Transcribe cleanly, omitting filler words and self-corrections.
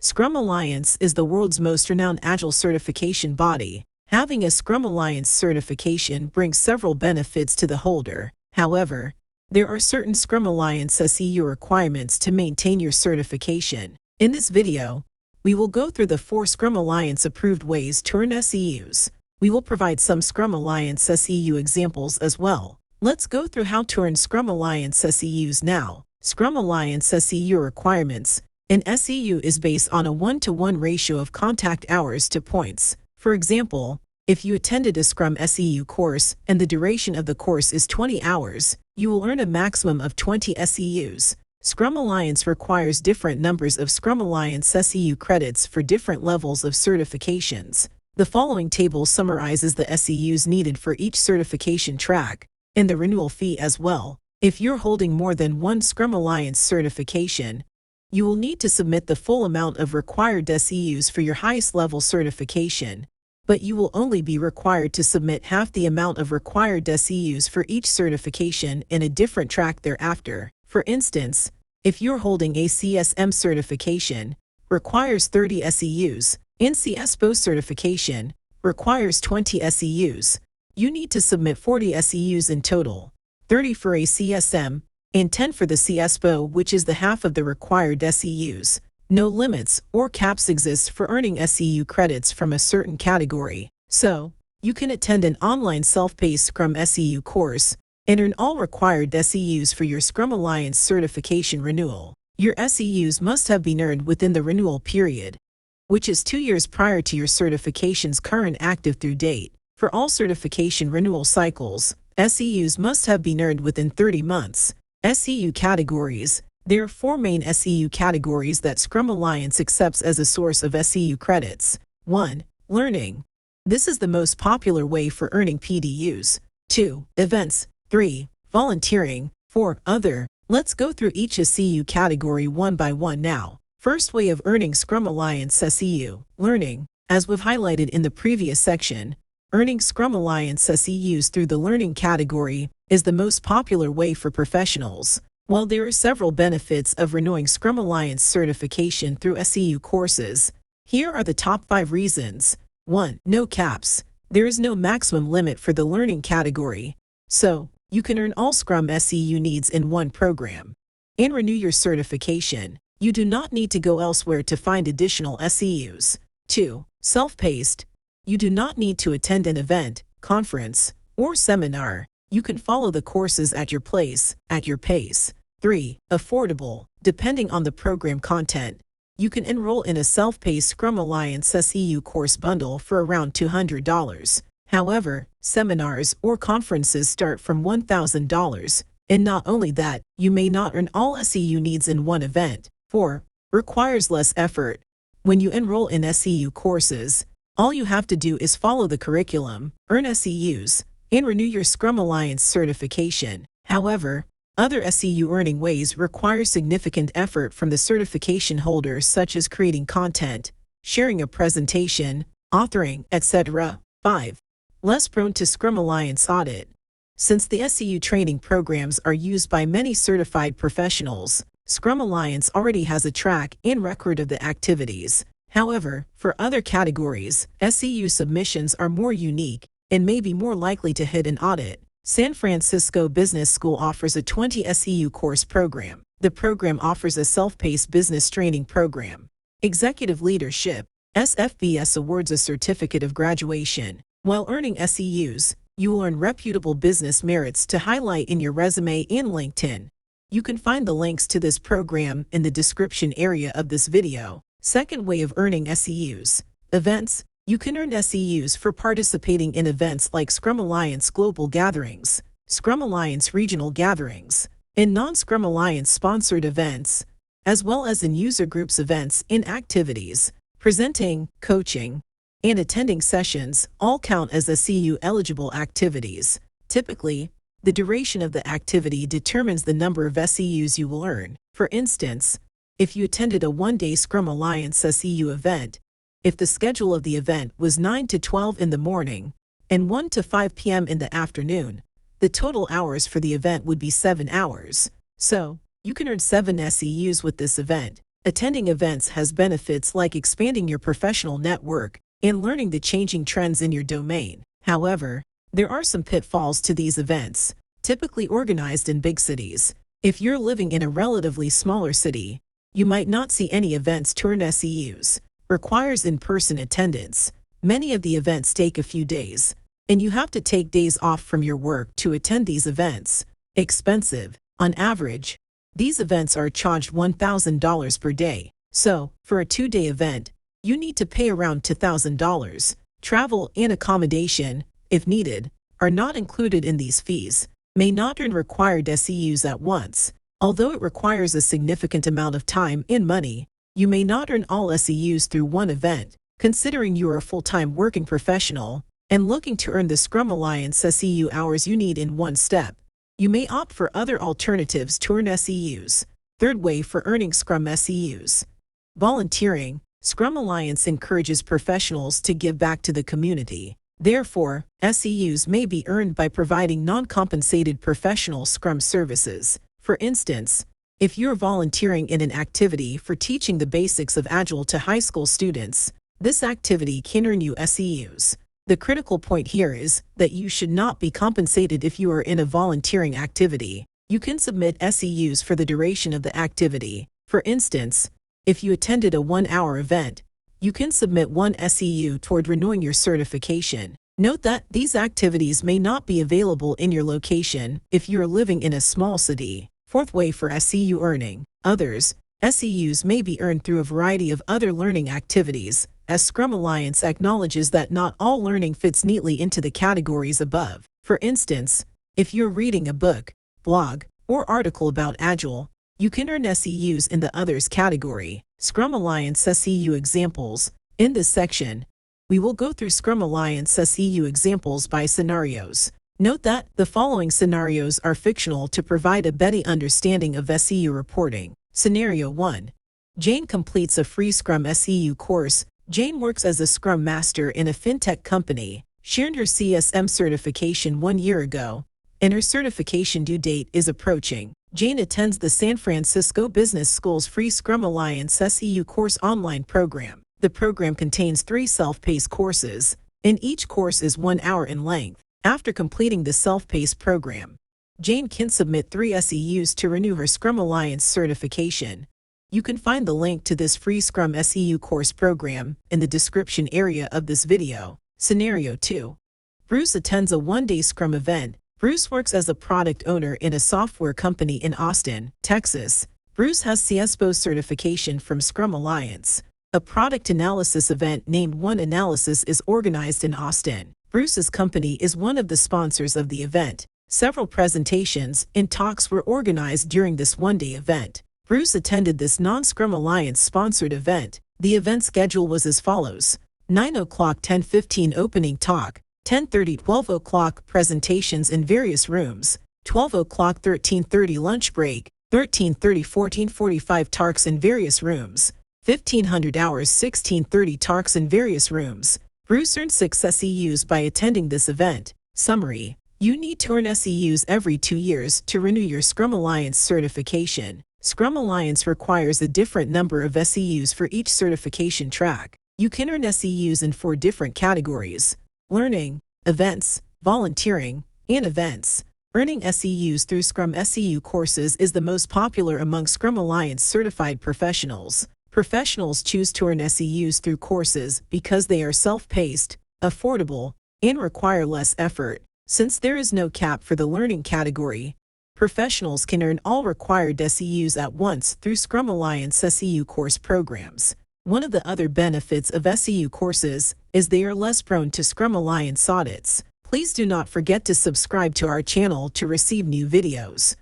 Scrum Alliance is the world's most renowned agile certification body. Having a Scrum Alliance certification brings several benefits to the holder. However, there are certain Scrum Alliance SEU requirements to maintain your certification. In this video, we will go through the 4 Scrum Alliance approved ways to earn SEUs. We will provide some Scrum Alliance SEU examples as well. Let's go through how to earn Scrum Alliance SEUs now. Scrum Alliance SEU requirements. An SEU is based on a 1-to-1 ratio of contact hours to points. For example, if you attended a Scrum SEU course and the duration of the course is 20 hours, you will earn a maximum of 20 SEUs. Scrum Alliance requires different numbers of Scrum Alliance SEU credits for different levels of certifications. The following table summarizes the SEUs needed for each certification track, and the renewal fee as well. If you're holding more than one Scrum Alliance certification, you will need to submit the full amount of required SEUs for your highest level certification, but you will only be required to submit half the amount of required SEUs for each certification in a different track thereafter. For instance, if you're holding a CSM certification, requires 30 SEUs, and CSPO certification requires 20 SEUs, you need to submit 40 SEUs in total, 30 for a CSM, and 10 for the CSPO, which is the half of the required SEUs. No limits or caps exist for earning SEU credits from a certain category, so you can attend an online self-paced Scrum SEU course and earn all required SEUs for your Scrum Alliance certification renewal. Your SEUs must have been earned within the renewal period, which is 2 years prior to your certification's current active through date. For all certification renewal cycles, SEUs must have been earned within 30 months. SEU categories. There are 4 main SEU categories that Scrum Alliance accepts as a source of SEU credits. 1. Learning. This is the most popular way for earning PDUs. 2. Events. 3. Volunteering. 4. Other. Let's go through each SEU category one by one now. First way of earning Scrum Alliance SEU. Learning. As we've highlighted in the previous section, earning Scrum Alliance SEUs through the learning category is the most popular way for professionals. While there are several benefits of renewing Scrum Alliance certification through SEU courses, here are the top 5 reasons. 1. No caps. There is no maximum limit for the learning category, so you can earn all Scrum SEU needs in one program. And renew your certification. You do not need to go elsewhere to find additional SEUs. 2. Self-paced. You do not need to attend an event, conference, or seminar. You can follow the courses at your place, at your pace. 3. Affordable. Depending on the program content, you can enroll in a self-paced Scrum Alliance SEU course bundle for around $200. However, seminars or conferences start from $1,000. And not only that, you may not earn all SEU needs in one event. 4. Requires less effort. When you enroll in SEU courses, all you have to do is follow the curriculum, earn SEUs, and renew your Scrum Alliance certification. However, other SEU earning ways require significant effort from the certification holder, such as creating content, sharing a presentation, authoring, etc. 5. Less prone to Scrum Alliance audit. Since the SEU training programs are used by many certified professionals, Scrum Alliance already has a track and record of the activities. However, for other categories, SEU submissions are more unique and may be more likely to hit an audit. San Francisco Business School offers a 20 SEU course program. The program offers a self-paced business training program. Executive Leadership. SFBS awards a certificate of graduation. While earning SEUs, you will earn reputable business merits to highlight in your resume and LinkedIn. You can find the links to this program in the description area of this video. Second way of earning SEUs. Events. You can earn SEUs for participating in events like Scrum Alliance Global Gatherings, Scrum Alliance Regional Gatherings, and non-Scrum Alliance sponsored events, as well as in user groups events and activities. Presenting, coaching, and attending sessions all count as SEU eligible activities. Typically, the duration of the activity determines the number of SEUs you will earn. For instance, if you attended a one-day Scrum Alliance SEU event, if the schedule of the event was 9 to 12 in the morning and 1 to 5 p.m. in the afternoon, the total hours for the event would be 7 hours. So, you can earn 7 SEUs with this event. Attending events has benefits like expanding your professional network and learning the changing trends in your domain. However, there are some pitfalls to these events, typically organized in big cities. If you're living in a relatively smaller city, you might not see any events to earn SEUs. Requires in-person attendance. Many of the events take a few days, and you have to take days off from your work to attend these events. Expensive. On average, these events are charged $1,000 per day. So, for a 2-day event, you need to pay around $2,000. Travel and accommodation, if needed, are not included in these fees. May not earn required SEUs at once. Although it requires a significant amount of time and money, you may not earn all SEUs through one event. Considering you are a full-time working professional and looking to earn the Scrum Alliance SEU hours you need in one step, you may opt for other alternatives to earn SEUs. Third way for earning Scrum SEUs. Volunteering. Scrum Alliance encourages professionals to give back to the community. Therefore, SEUs may be earned by providing non-compensated professional Scrum services. For instance, if you're volunteering in an activity for teaching the basics of Agile to high school students, this activity can earn you SEUs. The critical point here is that you should not be compensated if you are in a volunteering activity. You can submit SEUs for the duration of the activity. For instance, if you attended a 1-hour event, you can submit 1 SEU toward renewing your certification. Note that these activities may not be available in your location if you are living in a small city. Fourth way for SEU earning. Others. SEUs may be earned through a variety of other learning activities, as Scrum Alliance acknowledges that not all learning fits neatly into the categories above. For instance, if you're reading a book, blog, or article about Agile, you can earn SEUs in the Others category. Scrum Alliance SEU examples. In this section, we will go through Scrum Alliance SEU examples by scenarios. Note that the following scenarios are fictional to provide a better understanding of SEU reporting. Scenario 1. Jane completes a free Scrum SEU course. Jane works as a Scrum Master in a fintech company. She earned her CSM certification 1 year ago, and her certification due date is approaching. Jane attends the San Francisco Business School's free Scrum Alliance SEU course online program. The program contains 3 self-paced courses, and each course is 1 hour in length. After completing the self-paced program, Jane can submit 3 SEUs to renew her Scrum Alliance certification. You can find the link to this free Scrum SEU course program in the description area of this video. Scenario 2. Bruce attends a 1-day Scrum event. Bruce works as a product owner in a software company in Austin, Texas. Bruce has CSBO certification from Scrum Alliance. A product analysis event named One Analysis is organized in Austin. Bruce's company is one of the sponsors of the event. Several presentations and talks were organized during this 1-day event. Bruce attended this non-Scrum Alliance-sponsored event. The event schedule was as follows: 9 o'clock 10:15 opening talk, 10:30 12 o'clock presentations in various rooms, 12 o'clock 13:30 lunch break, 13:30 14:45 talks in various rooms, 1500 hours 16:30 talks in various rooms. Bruce earned 6 SEUs by attending this event. Summary: you need to earn SEUs every 2 years to renew your Scrum Alliance certification. Scrum Alliance requires a different number of SEUs for each certification track. You can earn SEUs in 4 different categories: learning, events, volunteering, and events. Earning SEUs through Scrum SEU courses is the most popular among Scrum Alliance certified professionals. Professionals choose to earn SEUs through courses because they are self-paced, affordable, and require less effort. Since there is no cap for the learning category, professionals can earn all required SEUs at once through Scrum Alliance SEU course programs. One of the other benefits of SEU courses is they are less prone to Scrum Alliance audits. Please do not forget to subscribe to our channel to receive new videos.